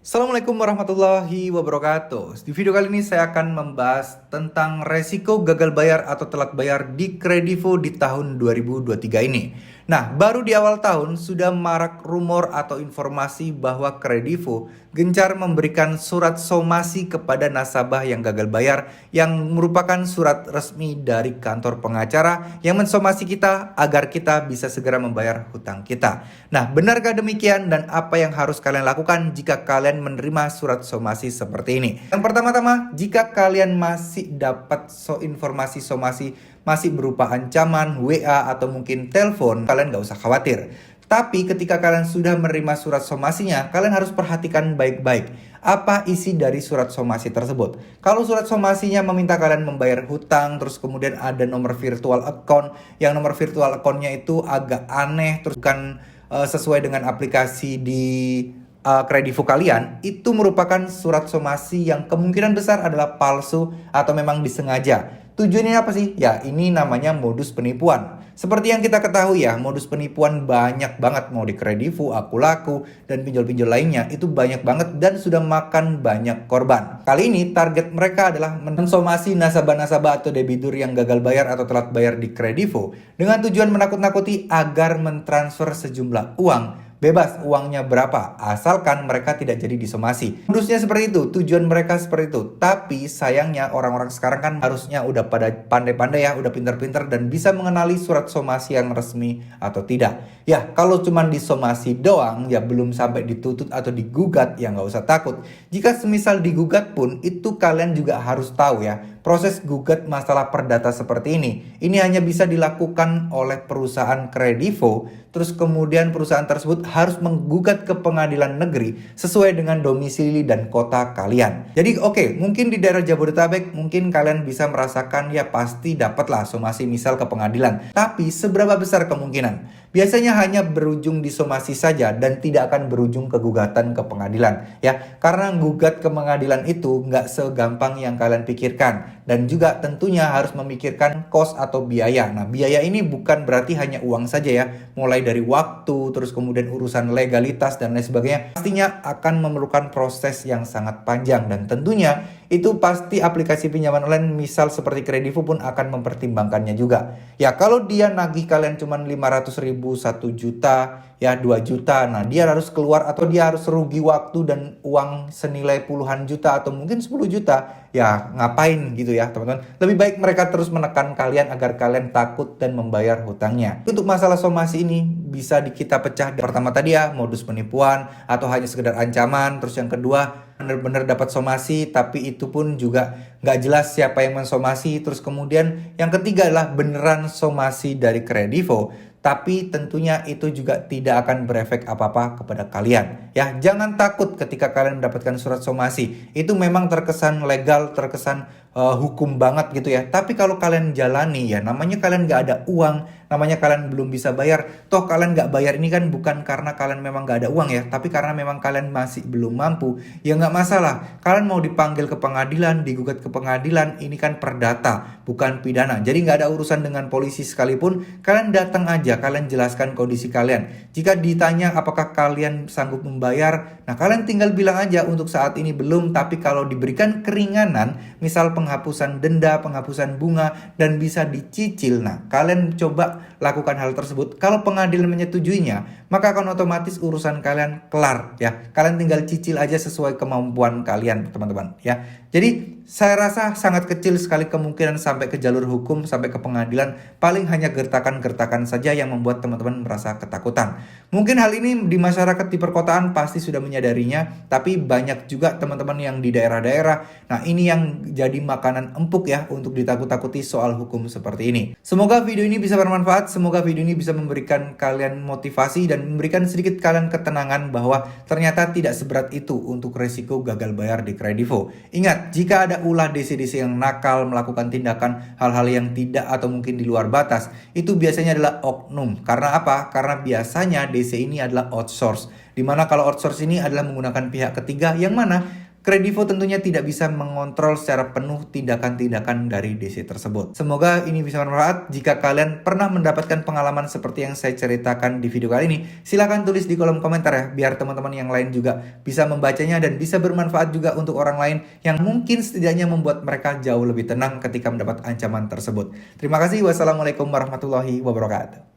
Assalamualaikum warahmatullahi wabarakatuh. Di video kali ini saya akan membahas tentang resiko gagal bayar atau telat bayar di Kredivo di tahun 2023 ini. Nah, baru di awal tahun sudah marak rumor atau informasi bahwa Kredivo gencar memberikan surat somasi kepada nasabah yang gagal bayar yang merupakan surat resmi dari kantor pengacara yang mensomasi kita agar kita bisa segera membayar hutang kita. Nah, benarkah demikian dan apa yang harus kalian lakukan jika kalian menerima surat somasi seperti ini? Yang pertama-tama, jika kalian masih dapat informasi somasi masih berupa ancaman, WA, atau mungkin telepon, kalian nggak usah khawatir. Tapi ketika kalian sudah menerima surat somasinya, kalian harus perhatikan baik-baik apa isi dari surat somasi tersebut. Kalau surat somasinya meminta kalian membayar hutang, terus kemudian ada nomor virtual account, yang nomor virtual accountnya itu agak aneh, terus bukan sesuai dengan aplikasi di Kredivo kalian, itu merupakan surat somasi yang kemungkinan besar adalah palsu atau memang disengaja. Tujuannya apa sih? Ya, ini namanya modus penipuan. Seperti yang kita ketahui ya, modus penipuan banyak banget, mau di Kredivo, Akulaku, dan pinjol-pinjol lainnya. Itu banyak banget dan sudah makan banyak korban. Kali ini target mereka adalah mensomasi nasabah-nasabah atau debitur yang gagal bayar atau telat bayar di Kredivo dengan tujuan menakut-nakuti agar mentransfer sejumlah uang. Bebas uangnya berapa, asalkan mereka tidak jadi disomasi. Modusnya seperti itu, tujuan mereka seperti itu. Tapi sayangnya orang-orang sekarang kan harusnya udah pada pandai-pandai ya, udah pintar-pintar dan bisa mengenali surat somasi yang resmi atau tidak. Ya, kalau cuma disomasi doang, ya belum sampai dituntut atau digugat, ya nggak usah takut. Jika semisal digugat pun, itu kalian juga harus tahu ya, proses gugat masalah perdata seperti ini hanya bisa dilakukan oleh perusahaan Kredivo. Terus kemudian perusahaan tersebut harus menggugat ke pengadilan negeri sesuai dengan domisili dan kota kalian. Jadi oke, mungkin di daerah Jabodetabek mungkin kalian bisa merasakan ya pasti dapatlah somasi misal ke pengadilan. Tapi seberapa besar kemungkinan? Biasanya hanya berujung di somasi saja dan tidak akan berujung ke gugatan ke pengadilan ya. Karena gugat ke pengadilan itu nggak segampang yang kalian pikirkan. Dan juga tentunya harus memikirkan kos atau biaya. Nah, biaya ini bukan berarti hanya uang saja ya. Mulai dari waktu, terus kemudian urusan legalitas dan lain sebagainya. Pastinya akan memerlukan proses yang sangat panjang. Dan tentunya itu pasti aplikasi pinjaman online misal seperti Kredivo pun akan mempertimbangkannya juga. Ya, kalau dia nagih kalian cuma 500.000, 1 juta, ya 2 juta. Nah, dia harus keluar atau dia harus rugi waktu dan uang senilai puluhan juta atau mungkin 10 juta. Ya, ngapain gitu ya, teman-teman. Lebih baik mereka terus menekan kalian agar kalian takut dan membayar hutangnya. Untuk masalah somasi ini bisa kita pecah. Pertama tadi ya, modus penipuan atau hanya sekedar ancaman. Terus yang kedua, benar-benar dapat somasi tapi itu pun juga nggak jelas siapa yang mensomasi. Terus kemudian yang ketiga adalah beneran somasi dari Kredivo, tapi tentunya itu juga tidak akan berefek apa-apa kepada kalian. Ya, jangan takut ketika kalian mendapatkan surat somasi. Itu memang terkesan legal, terkesan hukum banget gitu ya. Tapi kalau kalian jalani ya, namanya kalian nggak ada uang, namanya kalian belum bisa bayar. Toh kalian nggak bayar ini kan bukan karena kalian memang nggak ada uang ya, tapi karena memang kalian masih belum mampu. Ya nggak masalah. Kalian mau dipanggil ke pengadilan, digugat ke pengadilan, ini kan perdata, bukan pidana. Jadi nggak ada urusan dengan polisi sekalipun. Kalian datang aja, kalian jelaskan kondisi kalian. Jika ditanya apakah kalian sanggup membayar, nah kalian tinggal bilang aja untuk saat ini belum, tapi kalau diberikan keringanan, misal penghapusan denda, penghapusan bunga, dan bisa dicicil. Nah, kalian coba lakukan hal tersebut. Kalau pengadilan menyetujuinya, maka akan otomatis urusan kalian kelar ya. Kalian tinggal cicil aja sesuai kemampuan kalian, teman-teman ya. Jadi saya rasa sangat kecil sekali kemungkinan sampai ke jalur hukum, sampai ke pengadilan. Paling hanya gertakan-gertakan saja yang membuat teman-teman merasa ketakutan. Mungkin hal ini di masyarakat di perkotaan pasti sudah menyadarinya, tapi banyak juga teman-teman yang di daerah-daerah. Nah, ini yang jadi makanan empuk ya untuk ditakut-takuti soal hukum seperti ini. Semoga video ini bisa bermanfaat, semoga video ini bisa memberikan kalian motivasi dan memberikan sedikit kalian ketenangan bahwa ternyata tidak seberat itu untuk resiko gagal bayar di Kredivo. Ingat, jika ada ulah DC-DC yang nakal melakukan tindakan hal-hal yang tidak atau mungkin di luar batas, itu biasanya adalah oknum. Karena apa? Karena biasanya DC ini adalah outsource. Dimana kalau outsource ini adalah menggunakan pihak ketiga yang mana Kredivo tentunya tidak bisa mengontrol secara penuh tindakan-tindakan dari DC tersebut. Semoga ini bisa bermanfaat. Jika kalian pernah mendapatkan pengalaman seperti yang saya ceritakan di video kali ini, silahkan tulis di kolom komentar ya, biar teman-teman yang lain juga bisa membacanya dan bisa bermanfaat juga untuk orang lain yang mungkin setidaknya membuat mereka jauh lebih tenang ketika mendapat ancaman tersebut. Terima kasih. Wassalamualaikum warahmatullahi wabarakatuh.